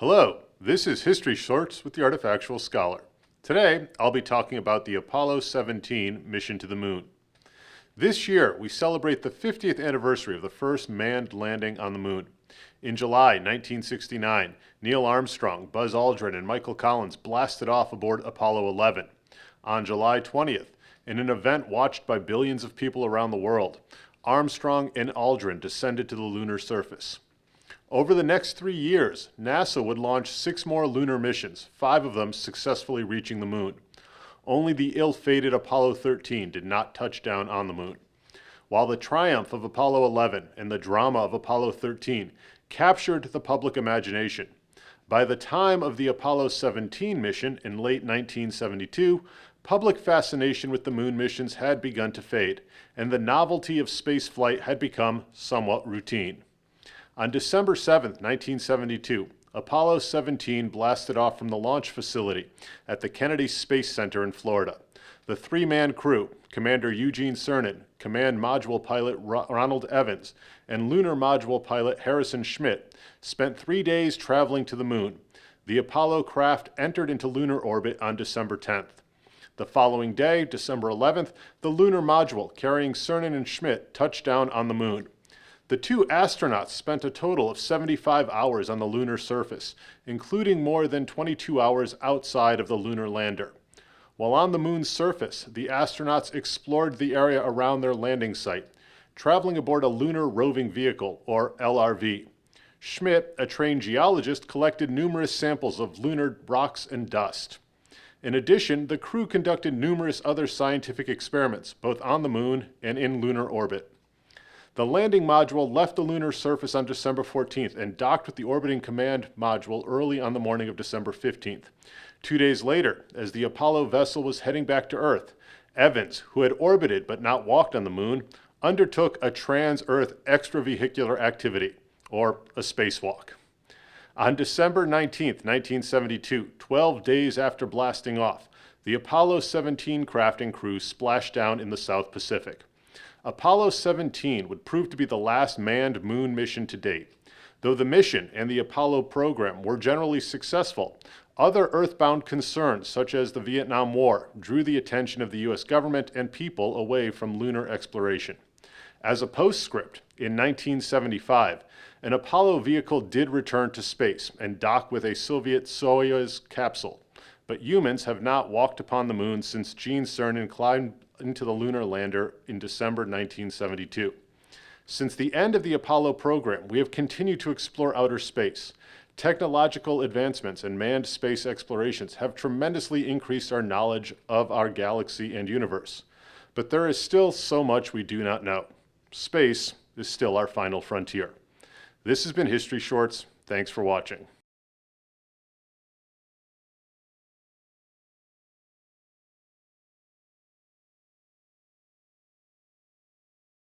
Hello, this is History Shorts with the Artifactual Scholar. Today, I'll be talking about the Apollo 17 mission to the moon. This year, we celebrate the 50th anniversary of the first manned landing on the moon. In July 1969, Neil Armstrong, Buzz Aldrin, and Michael Collins blasted off aboard Apollo 11. On July 20th, in an event watched by billions of people around the world, Armstrong and Aldrin descended to the lunar surface. Over the next 3 years, NASA would launch 6 more lunar missions, 5 of them successfully reaching the moon. Only the ill-fated Apollo 13 did not touch down on the moon. While the triumph of Apollo 11 and the drama of Apollo 13 captured the public imagination, by the time of the Apollo 17 mission in late 1972, public fascination with the moon missions had begun to fade, and the novelty of spaceflight had become somewhat routine. On December 7, 1972, Apollo 17 blasted off from the launch facility at the Kennedy Space Center in Florida. The 3-man crew, Commander Eugene Cernan, Command Module Pilot Ronald Evans, and Lunar Module Pilot Harrison Schmitt, spent 3 days traveling to the moon. The Apollo craft entered into lunar orbit on December 10th. The following day, December 11th, the lunar module carrying Cernan and Schmitt touched down on the moon. The 2 astronauts spent a total of 75 hours on the lunar surface, including more than 22 hours outside of the lunar lander. While on the moon's surface, the astronauts explored the area around their landing site, traveling aboard a Lunar Roving Vehicle, or LRV. Schmitt, a trained geologist, collected numerous samples of lunar rocks and dust. In addition, the crew conducted numerous other scientific experiments, both on the moon and in lunar orbit. The landing module left the lunar surface on December 14th and docked with the orbiting command module early on the morning of December 15th. 2 days later, as the Apollo vessel was heading back to Earth, Evans, who had orbited but not walked on the moon, undertook a trans-Earth extravehicular activity, or a spacewalk. On December 19, 1972, 12 days after blasting off, the Apollo 17 craft and crew splashed down in the South Pacific. Apollo 17 would prove to be the last manned moon mission to date. Though the mission and the Apollo program were generally successful, other Earthbound concerns, such as the Vietnam War, drew the attention of the U.S. government and people away from lunar exploration. As a postscript, in 1975, an Apollo vehicle did return to space and dock with a Soviet Soyuz capsule, but humans have not walked upon the moon since Gene Cernan climbed into the lunar lander in December 1972. Since the end of the Apollo program, we have continued to explore outer space. Technological advancements and manned space explorations have tremendously increased our knowledge of our galaxy and universe. But there is still so much we do not know. Space is still our final frontier. This has been History Shorts. Thanks for watching.